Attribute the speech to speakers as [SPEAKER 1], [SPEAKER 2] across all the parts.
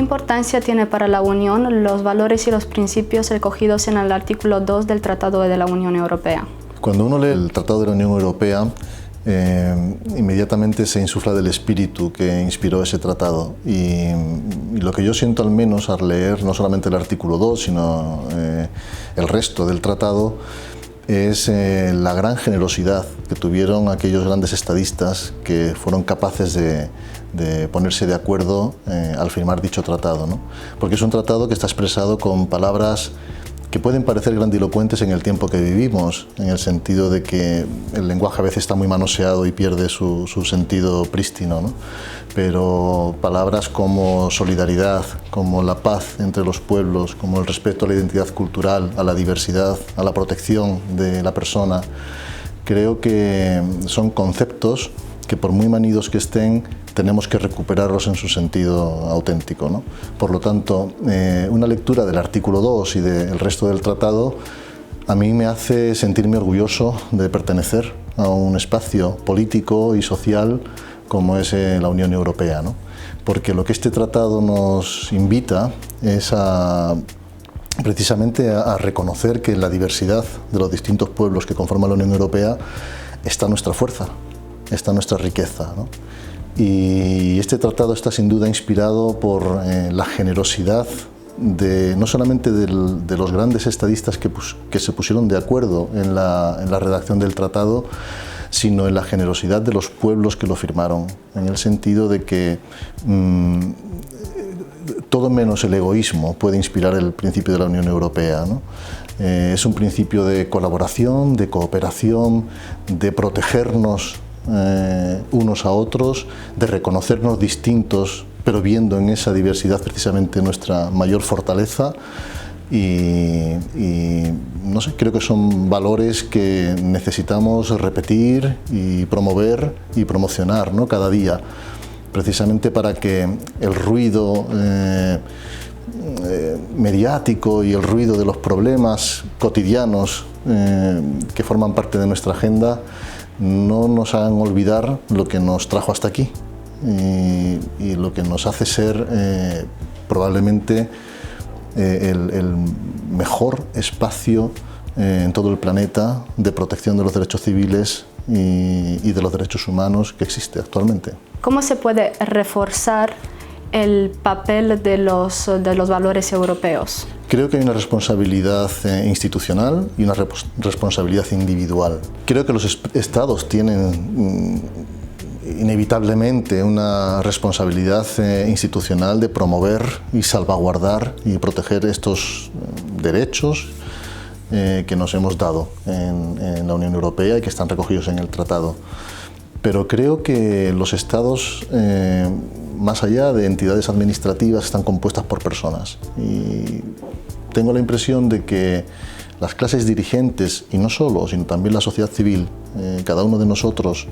[SPEAKER 1] importancia tiene para la Unión los valores y los principios recogidos en el artículo 2 del Tratado de la Unión Europea?
[SPEAKER 2] Cuando uno lee el Tratado de la Unión Europea, inmediatamente se insufla del espíritu que inspiró ese tratado. Y lo que yo siento, al menos al leer no solamente el artículo 2, sino el resto del tratado, es la gran generosidad que tuvieron aquellos grandes estadistas que fueron capaces de ponerse de acuerdo al firmar dicho tratado, ¿no? Porque es un tratado que está expresado con palabras que pueden parecer grandilocuentes en el tiempo que vivimos, en el sentido de que el lenguaje a veces está muy manoseado y pierde su sentido prístino, ¿no? Pero palabras como solidaridad, como la paz entre los pueblos, como el respeto a la identidad cultural, a la diversidad, a la protección de la persona, creo que son conceptos que, por muy manidos que estén, tenemos que recuperarlos en su sentido auténtico, ¿no? Por lo tanto, una lectura del artículo 2 y del resto del tratado a mí me hace sentirme orgulloso de pertenecer a un espacio político y social como es la Unión Europea, ¿no? Porque lo que este tratado nos invita es precisamente a reconocer que en la diversidad de los distintos pueblos que conforman la Unión Europea está nuestra fuerza, está nuestra riqueza, ¿no? Y este tratado está sin duda inspirado por la generosidad no solamente de los grandes estadistas que se pusieron de acuerdo en la redacción del tratado, sino en la generosidad de los pueblos que lo firmaron, en el sentido de que todo menos el egoísmo puede inspirar el principio de la Unión Europea, ¿no? Es un principio de colaboración, de cooperación, de protegernos unos a otros, de reconocernos distintos, pero viendo en esa diversidad precisamente nuestra mayor fortaleza. Y no sé, creo que son valores que necesitamos repetir y promover y promocionar, ¿no? Cada día, precisamente para que el ruido mediático y el ruido de los problemas cotidianos que forman parte de nuestra agenda no nos hagan olvidar lo que nos trajo hasta aquí y lo que nos hace ser probablemente el mejor espacio en todo el planeta de protección de los derechos civiles y de los derechos humanos que existe actualmente.
[SPEAKER 1] ¿Cómo se puede reforzar el papel de los valores europeos?
[SPEAKER 2] Creo que hay una responsabilidad institucional y una responsabilidad individual. Creo que los estados tienen inevitablemente una responsabilidad institucional de promover y salvaguardar y proteger estos derechos que nos hemos dado en la Unión Europea y que están recogidos en el tratado. Pero creo que los estados, más allá de entidades administrativas, están compuestas por personas. Y tengo la impresión de que las clases dirigentes, y no solo, sino también la sociedad civil, cada uno de nosotros,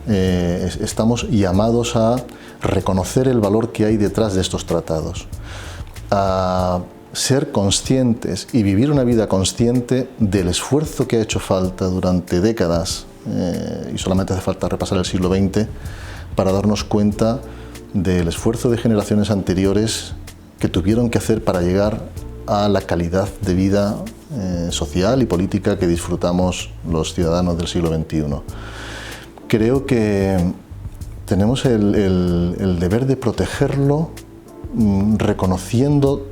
[SPEAKER 2] estamos llamados a reconocer el valor que hay detrás de estos tratados, a ser conscientes y vivir una vida consciente del esfuerzo que ha hecho falta durante décadas, y solamente hace falta repasar el siglo XX para darnos cuenta del esfuerzo de generaciones anteriores que tuvieron que hacer para llegar a la calidad de vida social y política que disfrutamos los ciudadanos del siglo XXI. Creo que tenemos el deber de protegerlo, reconociendo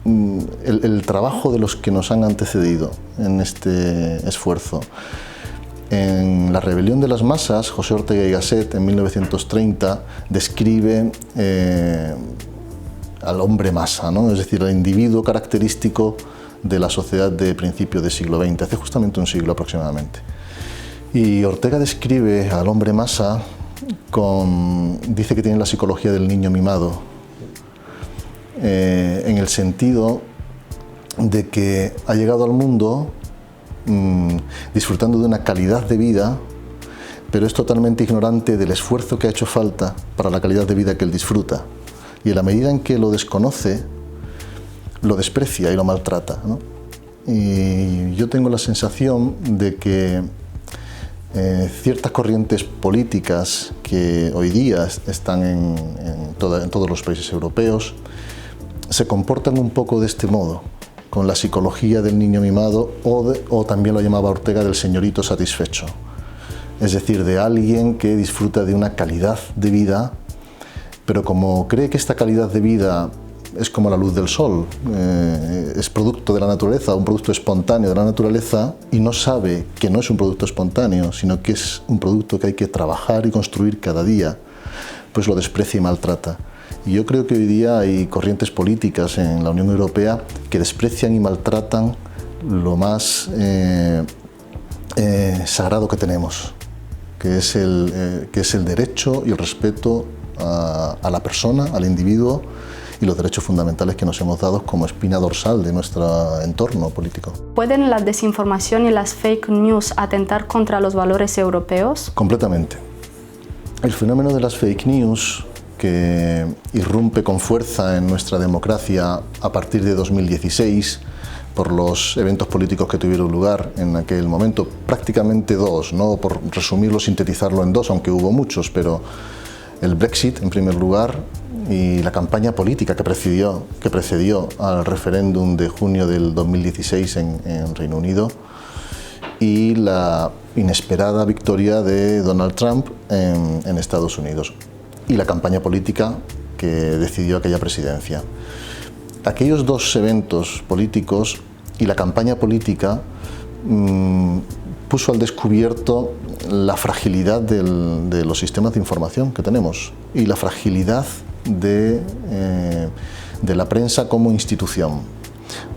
[SPEAKER 2] el trabajo de los que nos han antecedido en este esfuerzo. En La rebelión de las masas, José Ortega y Gasset, en 1930, describe al hombre masa, ¿no? Es decir, al individuo característico de la sociedad de principios del siglo XX, hace justamente un siglo aproximadamente. Y Ortega describe al hombre masa dice que tiene la psicología del niño mimado, en el sentido de que ha llegado al mundo disfrutando de una calidad de vida, pero es totalmente ignorante del esfuerzo que ha hecho falta para la calidad de vida que él disfruta. Y en la medida en que lo desconoce, lo desprecia y lo maltrata, ¿no? Y yo tengo la sensación de que ciertas corrientes políticas que hoy día están en todos los países europeos se comportan un poco de este modo, con la psicología del niño mimado o también lo llamaba Ortega del señorito satisfecho. Es decir, de alguien que disfruta de una calidad de vida, pero como cree que esta calidad de vida es como la luz del sol, es producto de la naturaleza, un producto espontáneo de la naturaleza, y no sabe que no es un producto espontáneo, sino que es un producto que hay que trabajar y construir cada día, pues lo desprecia y maltrata. Y yo creo que hoy día hay corrientes políticas en la Unión Europea que desprecian y maltratan lo más sagrado que tenemos, que es el derecho y el respeto a la persona, al individuo, y los derechos fundamentales que nos hemos dado como espina dorsal de nuestro entorno político.
[SPEAKER 1] ¿Pueden la desinformación y las fake news atentar contra los valores europeos?
[SPEAKER 2] Completamente. El fenómeno de las fake news, que irrumpe con fuerza en nuestra democracia a partir de 2016 por los eventos políticos que tuvieron lugar en aquel momento, prácticamente dos, no por resumirlo, sintetizarlo en dos, aunque hubo muchos, pero el Brexit en primer lugar y la campaña política que precedió al referéndum de junio del 2016 en Reino Unido, y la inesperada victoria de Donald Trump en Estados Unidos, y la campaña política que decidió aquella presidencia. Aquellos dos eventos políticos y la campaña política puso al descubierto la fragilidad de los sistemas de información que tenemos y la fragilidad de la prensa como institución.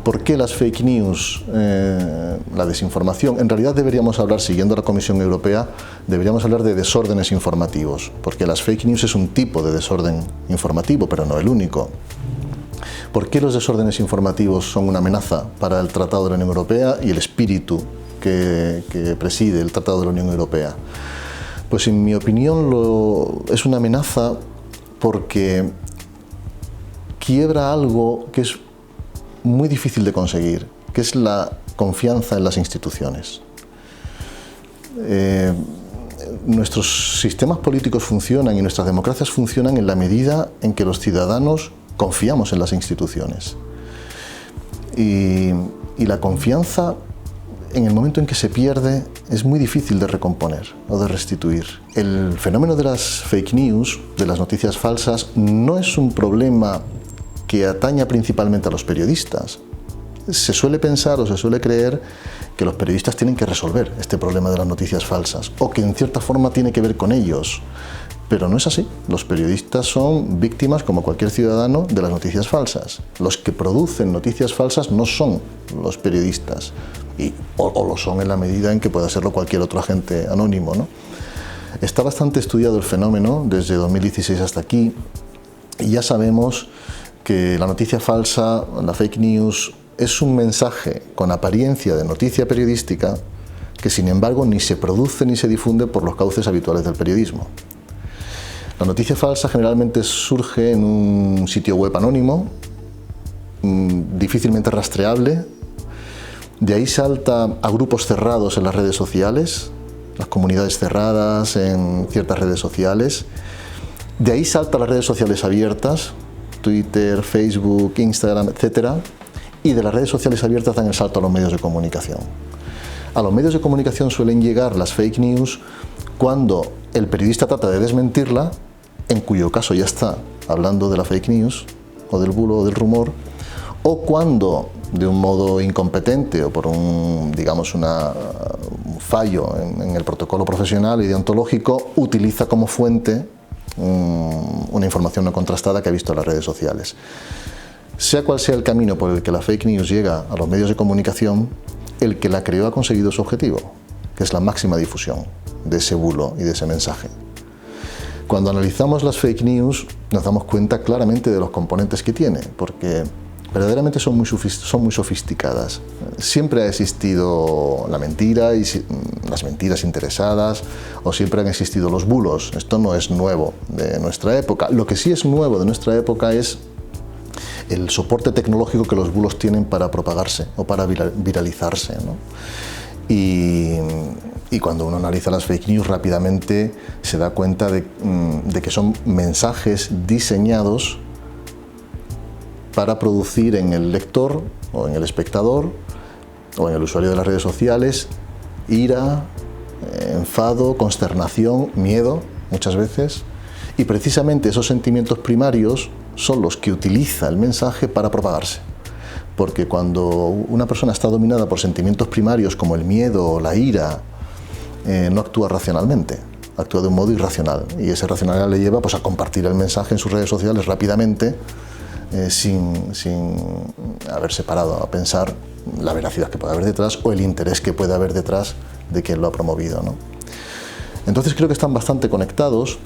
[SPEAKER 2] ¿Por qué las fake news, la desinformación? En realidad deberíamos hablar, siguiendo la Comisión Europea, deberíamos hablar de desórdenes informativos, porque las fake news es un tipo de desorden informativo, pero no el único. ¿Por qué los desórdenes informativos son una amenaza para el Tratado de la Unión Europea y el espíritu que preside el Tratado de la Unión Europea? Pues en mi opinión es una amenaza porque quiebra algo que es muy difícil de conseguir, que es la confianza en las instituciones. Nuestros sistemas políticos funcionan y nuestras democracias funcionan en la medida en que los ciudadanos confiamos en las instituciones. Y la confianza, en el momento en que se pierde, es muy difícil de recomponer o de restituir. El fenómeno de las fake news, de las noticias falsas, no es un problema que ataña principalmente a los periodistas. Se suele pensar o se suele creer que los periodistas tienen que resolver este problema de las noticias falsas o que en cierta forma tiene que ver con ellos. Pero no es así. Los periodistas son víctimas, como cualquier ciudadano, de las noticias falsas. Los que producen noticias falsas no son los periodistas, o lo son en la medida en que pueda serlo cualquier otro agente anónimo, ¿no? Está bastante estudiado el fenómeno desde 2016 hasta aquí, y ya sabemos que la noticia falsa, la fake news, es un mensaje con apariencia de noticia periodística que sin embargo ni se produce ni se difunde por los cauces habituales del periodismo. La noticia falsa generalmente surge en un sitio web anónimo, difícilmente rastreable. De ahí salta a grupos cerrados en las redes sociales, las comunidades cerradas en ciertas redes sociales. De ahí salta a las redes sociales abiertas, Twitter, Facebook, Instagram, etc. Y de las redes sociales abiertas dan el salto a los medios de comunicación. A los medios de comunicación suelen llegar las fake news cuando el periodista trata de desmentirla, en cuyo caso ya está hablando de la fake news, o del bulo o del rumor, o cuando de un modo incompetente o por un fallo en el protocolo profesional y deontológico, utiliza como fuente una información no contrastada que ha visto en las redes sociales. Sea cual sea el camino por el que la fake news llega a los medios de comunicación, el que la creó ha conseguido su objetivo, que es la máxima difusión de ese bulo y de ese mensaje. Cuando analizamos las fake news nos damos cuenta claramente de los componentes que tiene, porque verdaderamente son muy sofisticadas. Siempre ha existido la mentira y las mentiras interesadas, o siempre han existido los bulos. Esto no es nuevo de nuestra época. Lo que sí es nuevo de nuestra época es el soporte tecnológico que los bulos tienen para propagarse o para viralizarse, ¿no? Y cuando uno analiza las fake news rápidamente se da cuenta de que son mensajes diseñados para producir en el lector o en el espectador o en el usuario de las redes sociales ira, enfado, consternación, miedo muchas veces, y precisamente esos sentimientos primarios son los que utiliza el mensaje para propagarse. Porque cuando una persona está dominada por sentimientos primarios como el miedo o la ira, no actúa racionalmente, actúa de un modo irracional, y esa irracionalidad le lleva pues, a compartir el mensaje en sus redes sociales rápidamente, sin haberse parado a pensar la veracidad que puede haber detrás o el interés que puede haber detrás de quien lo ha promovido, ¿no? Entonces creo que están bastante conectados.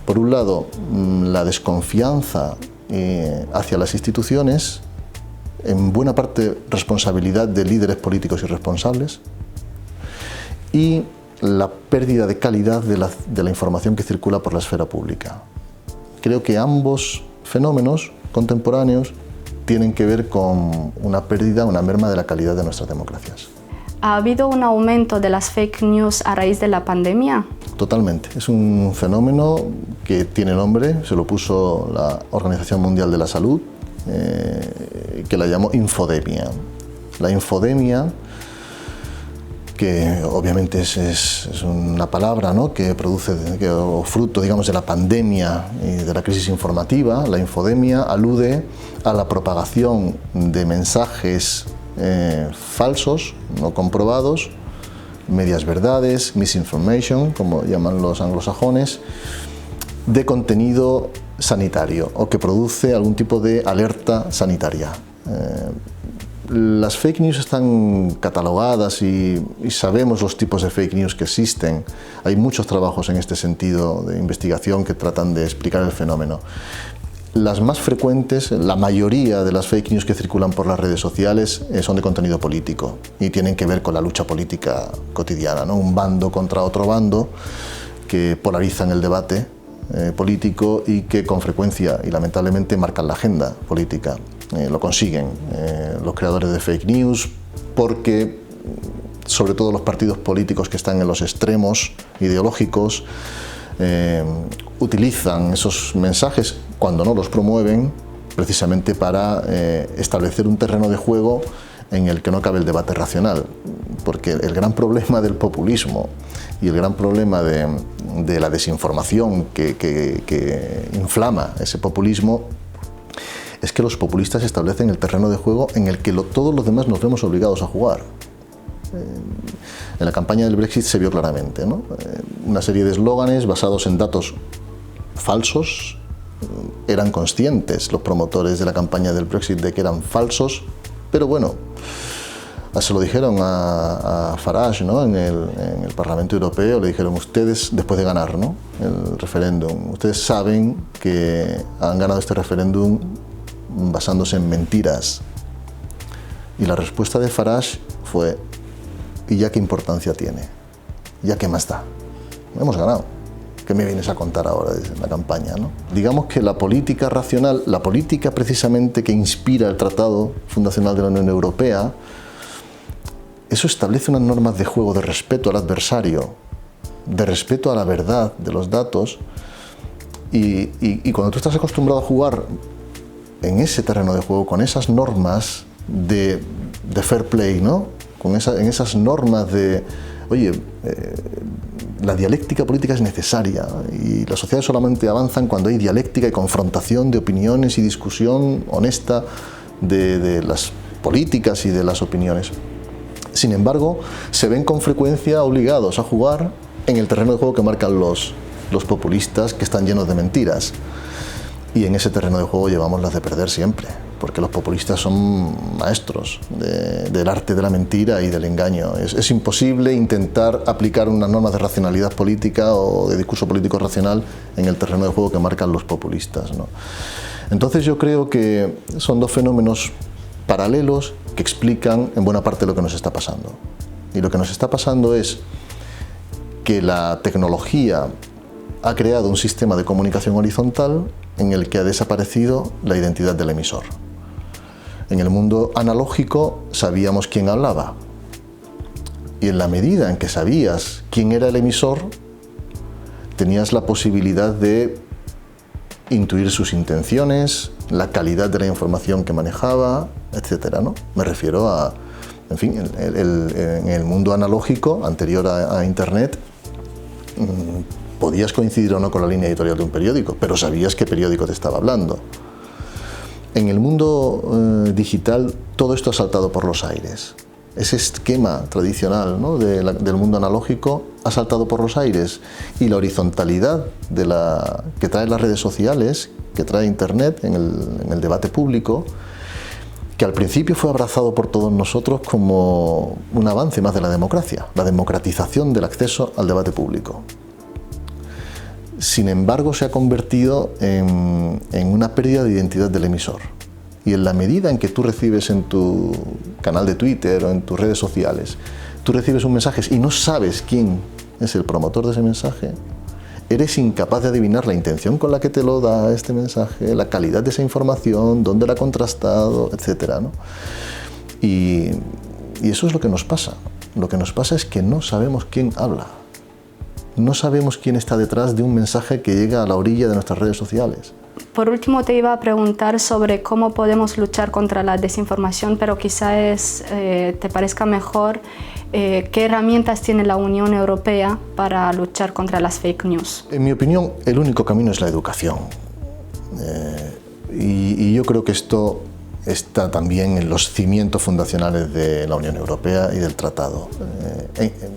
[SPEAKER 2] Por un lado, la desconfianza hacia las instituciones, en buena parte responsabilidad de líderes políticos irresponsables, y la pérdida de calidad de la información que circula por la esfera pública. Creo que ambos fenómenos contemporáneos tienen que ver con una pérdida, una merma de la calidad de nuestras democracias.
[SPEAKER 1] ¿Ha habido un aumento de las fake news a raíz de la pandemia?
[SPEAKER 2] Totalmente. Es un fenómeno que tiene nombre, se lo puso la Organización Mundial de la Salud, que la llamó infodemia. La infodemia, que obviamente es una palabra, ¿no?, que produce, o fruto, digamos, de la pandemia y de la crisis informativa. La infodemia alude a la propagación de mensajes falsos, no comprobados, medias verdades, misinformation, como llaman los anglosajones, de contenido sanitario o que produce algún tipo de alerta sanitaria. Las fake news están catalogadas y sabemos los tipos de fake news que existen. Hay muchos trabajos en este sentido de investigación que tratan de explicar el fenómeno. Las más frecuentes, la mayoría de las fake news que circulan por las redes sociales son de contenido político y tienen que ver con la lucha política cotidiana, ¿no? Un bando contra otro bando que polarizan el debate político y que con frecuencia y lamentablemente marcan la agenda política. Lo consiguen los creadores de fake news porque sobre todo los partidos políticos que están en los extremos ideológicos utilizan esos mensajes cuando no los promueven precisamente para establecer un terreno de juego en el que no cabe el debate racional, porque el gran problema del populismo y el gran problema de la desinformación que inflama ese populismo es que los populistas establecen el terreno de juego en el que todos los demás nos vemos obligados a jugar. En la campaña del Brexit se vio claramente, ¿no? Una serie de eslóganes basados en datos falsos. Eran conscientes los promotores de la campaña del Brexit de que eran falsos, pero bueno, se lo dijeron a Farage, ¿no?, en el Parlamento Europeo, le dijeron: ustedes, después de ganar, ¿no?, el referéndum, ustedes saben que han ganado este referéndum basándose en mentiras. Y la respuesta de Farage fue: ¿y ya qué importancia tiene? ¿Ya qué más da? Hemos ganado. ¿Qué me vienes a contar ahora de la campaña, ¿no? Digamos que la política racional, la política precisamente que inspira el Tratado Fundacional de la Unión Europea, eso establece unas normas de juego de respeto al adversario, de respeto a la verdad de los datos, y cuando tú estás acostumbrado a jugar en ese terreno de juego, con esas normas de fair play, ¿no?, en esas normas de, oye, la dialéctica política es necesaria y las sociedades solamente avanzan cuando hay dialéctica y confrontación de opiniones y discusión honesta de las políticas y de las opiniones. Sin embargo, se ven con frecuencia obligados a jugar en el terreno de juego que marcan los populistas, que están llenos de mentiras. Y en ese terreno de juego llevamos las de perder siempre, porque los populistas son maestros del arte de la mentira y del engaño. Es imposible intentar aplicar unas normas de racionalidad política o de discurso político racional en el terreno de juego que marcan los populistas, ¿no? Entonces yo creo que son dos fenómenos paralelos que explican en buena parte lo que nos está pasando. Y lo que nos está pasando es que la tecnología ha creado un sistema de comunicación horizontal en el que ha desaparecido la identidad del emisor. En el mundo analógico sabíamos quién hablaba, y en la medida en que sabías quién era el emisor, tenías la posibilidad de intuir sus intenciones, la calidad de la información que manejaba, etcétera, ¿no? Me refiero a, en fin, en el mundo analógico, anterior a Internet, podías coincidir o no con la línea editorial de un periódico, pero sabías qué periódico te estaba hablando. En el mundo digital todo esto ha saltado por los aires. Ese esquema tradicional, ¿no?, del mundo analógico ha saltado por los aires, y la horizontalidad que trae las redes sociales, que trae Internet en el debate público, que al principio fue abrazado por todos nosotros como un avance más de la democracia, la democratización del acceso al debate público. Sin embargo, se ha convertido en una pérdida de identidad del emisor. Y en la medida en que tú recibes en tu canal de Twitter o en tus redes sociales, tú recibes un mensaje y no sabes quién es el promotor de ese mensaje, eres incapaz de adivinar la intención con la que te lo da este mensaje, la calidad de esa información, dónde la ha contrastado, etcétera, ¿no? Y eso es lo que nos pasa. Lo que nos pasa es que no sabemos quién habla. No sabemos quién está detrás de un mensaje que llega a la orilla de nuestras redes sociales.
[SPEAKER 1] Por último, te iba a preguntar sobre cómo podemos luchar contra la desinformación, pero quizás te parezca mejor qué herramientas tiene la Unión Europea para luchar contra las fake news.
[SPEAKER 2] En mi opinión, el único camino es la educación. Y yo creo que esto está también en los cimientos fundacionales de la Unión Europea y del Tratado.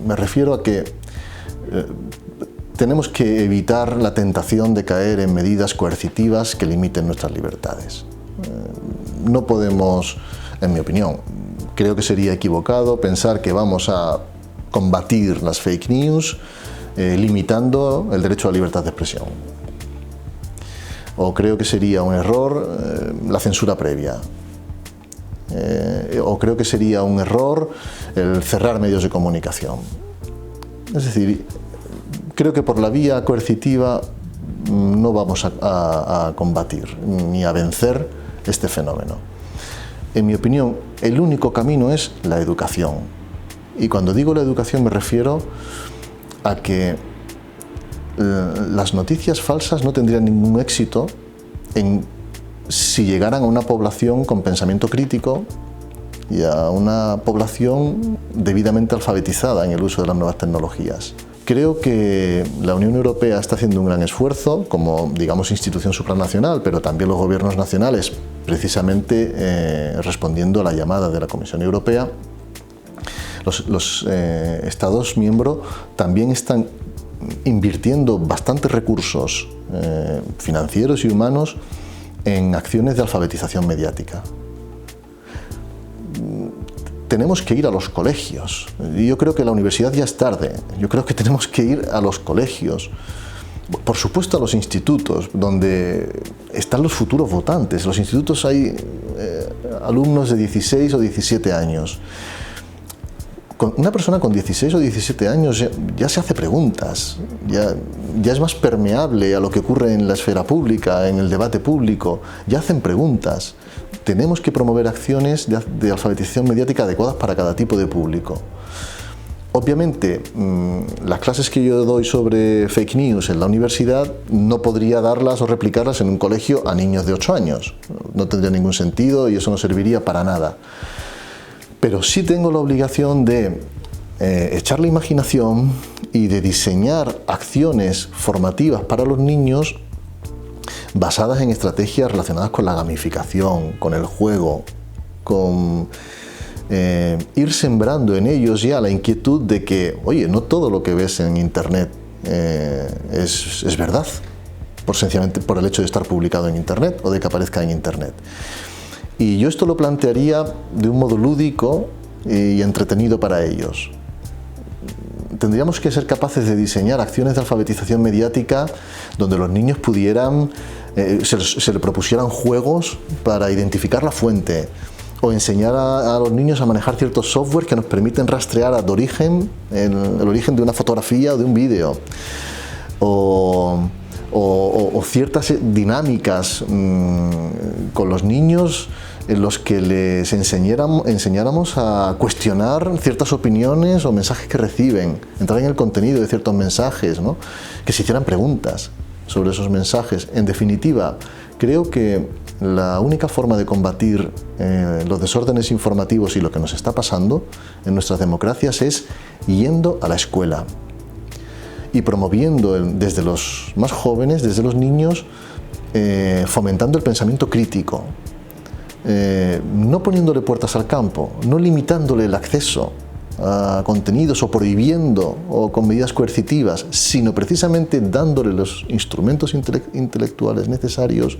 [SPEAKER 2] Me refiero a que tenemos que evitar la tentación de caer en medidas coercitivas que limiten nuestras libertades. No podemos, en mi opinión, creo que sería equivocado pensar que vamos a combatir las fake news limitando el derecho a la libertad de expresión. O creo que sería un error la censura previa. O creo que sería un error el cerrar medios de comunicación. Es decir, creo que por la vía coercitiva no vamos a combatir ni a vencer este fenómeno. En mi opinión, el único camino es la educación. Y cuando digo la educación me refiero a que las noticias falsas no tendrían ningún éxito si llegaran a una población con pensamiento crítico y a una población debidamente alfabetizada en el uso de las nuevas tecnologías. Creo que la Unión Europea está haciendo un gran esfuerzo como, digamos, institución supranacional, pero también los gobiernos nacionales, precisamente respondiendo a la llamada de la Comisión Europea. Los Estados miembros también están invirtiendo bastantes recursos financieros y humanos en acciones de alfabetización mediática. Tenemos que ir a los colegios. Yo creo que la universidad ya es tarde. Yo creo que tenemos que ir a los colegios. Por supuesto a los institutos, donde están los futuros votantes. En los institutos hay alumnos de 16 o 17 años. Una persona con 16 o 17 años ya se hace preguntas, ya es más permeable a lo que ocurre en la esfera pública, en el debate público, ya hacen preguntas. Tenemos que promover acciones de alfabetización mediática adecuadas para cada tipo de público. Obviamente, las clases que yo doy sobre fake news en la universidad no podría darlas o replicarlas en un colegio a niños de 8 años. No tendría ningún sentido y eso no serviría para nada. Pero sí tengo la obligación de echar la imaginación y de diseñar acciones formativas para los niños basadas en estrategias relacionadas con la gamificación, con el juego, con ir sembrando en ellos ya la inquietud de que, oye, no todo lo que ves en Internet es verdad, sencillamente por el hecho de estar publicado en Internet o de que aparezca en Internet. Y yo esto lo plantearía de un modo lúdico y entretenido para ellos. Tendríamos que ser capaces de diseñar acciones de alfabetización mediática donde los niños pudieran, se le propusieran juegos para identificar la fuente o enseñar a los niños a manejar ciertos software que nos permiten rastrear el origen de una fotografía o de un vídeo. O ciertas dinámicas con los niños en los que les enseñáramos a cuestionar ciertas opiniones o mensajes que reciben, entrar en el contenido de ciertos mensajes, ¿no? Que se hicieran preguntas sobre esos mensajes. En definitiva, Creo que la única forma de combatir los desórdenes informativos y lo que nos está pasando en nuestras democracias es yendo a la escuela y promoviendo desde los más jóvenes, desde los niños, fomentando el pensamiento crítico, no poniéndole puertas al campo, no limitándole el acceso a contenidos o prohibiendo o con medidas coercitivas, sino precisamente dándole los instrumentos intelectuales necesarios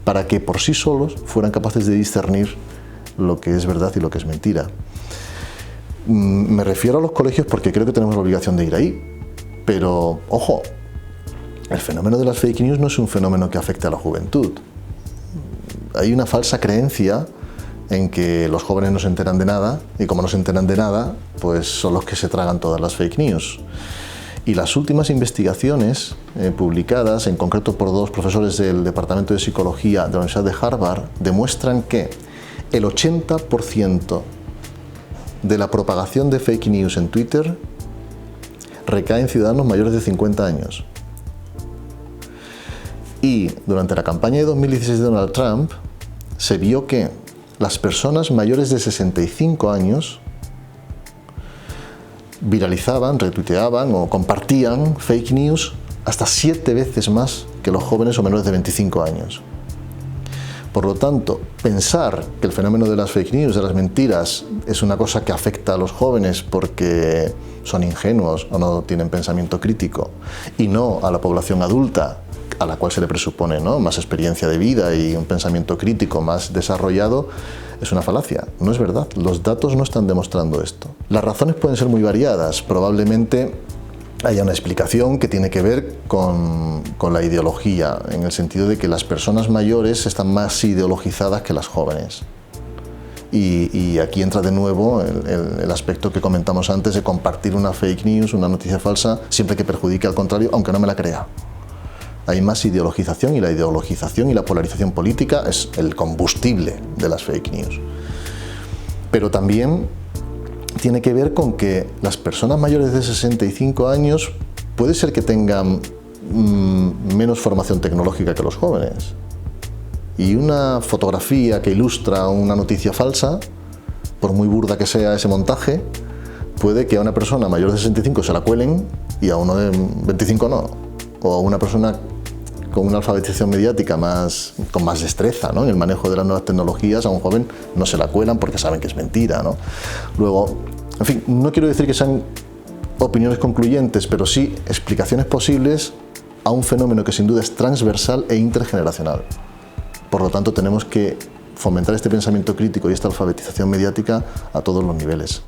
[SPEAKER 2] para que por sí solos fueran capaces de discernir lo que es verdad y lo que es mentira. Me refiero a los colegios porque creo que tenemos la obligación de ir ahí, pero ojo, el fenómeno de las fake news no es un fenómeno que afecte a la juventud. Hay una falsa creencia en que los jóvenes no se enteran de nada, y como no se enteran de nada, pues son los que se tragan todas las fake news. Y las últimas investigaciones publicadas, en concreto por dos profesores del Departamento de Psicología de la Universidad de Harvard, demuestran que el 80% de la propagación de fake news en Twitter recae en ciudadanos mayores de 50 años. Y durante la campaña de 2016 de Donald Trump, se vio que las personas mayores de 65 años viralizaban, retuiteaban o compartían fake news hasta 7 veces más que los jóvenes o menores de 25 años. Por lo tanto, pensar que el fenómeno de las fake news, de las mentiras, es una cosa que afecta a los jóvenes porque son ingenuos o no tienen pensamiento crítico, y no a la población adulta, a la cual se le presupone, ¿no?, más experiencia de vida y un pensamiento crítico más desarrollado, es una falacia. No es verdad. Los datos no están demostrando esto. Las razones pueden ser muy variadas. Probablemente haya una explicación que tiene que ver con la ideología, en el sentido de que las personas mayores están más ideologizadas que las jóvenes. Y aquí entra de nuevo el aspecto que comentamos antes de compartir una fake news, una noticia falsa, siempre que perjudique al contrario, aunque no me la crea. Hay más ideologización, y la ideologización y la polarización política es el combustible de las fake news. Pero también tiene que ver con que las personas mayores de 65 años puede ser que tengan menos formación tecnológica que los jóvenes. Y una fotografía que ilustra una noticia falsa, por muy burda que sea ese montaje, puede que a una persona mayor de 65 se la cuelen y a uno de 25 no. O a una persona con una alfabetización mediática con más destreza, ¿no?, en el manejo de las nuevas tecnologías, a un joven no se la cuelan porque saben que es mentira, ¿no? Luego, en fin, no quiero decir que sean opiniones concluyentes, pero sí explicaciones posibles a un fenómeno que sin duda es transversal e intergeneracional. Por lo tanto, tenemos que fomentar este pensamiento crítico y esta alfabetización mediática a todos los niveles.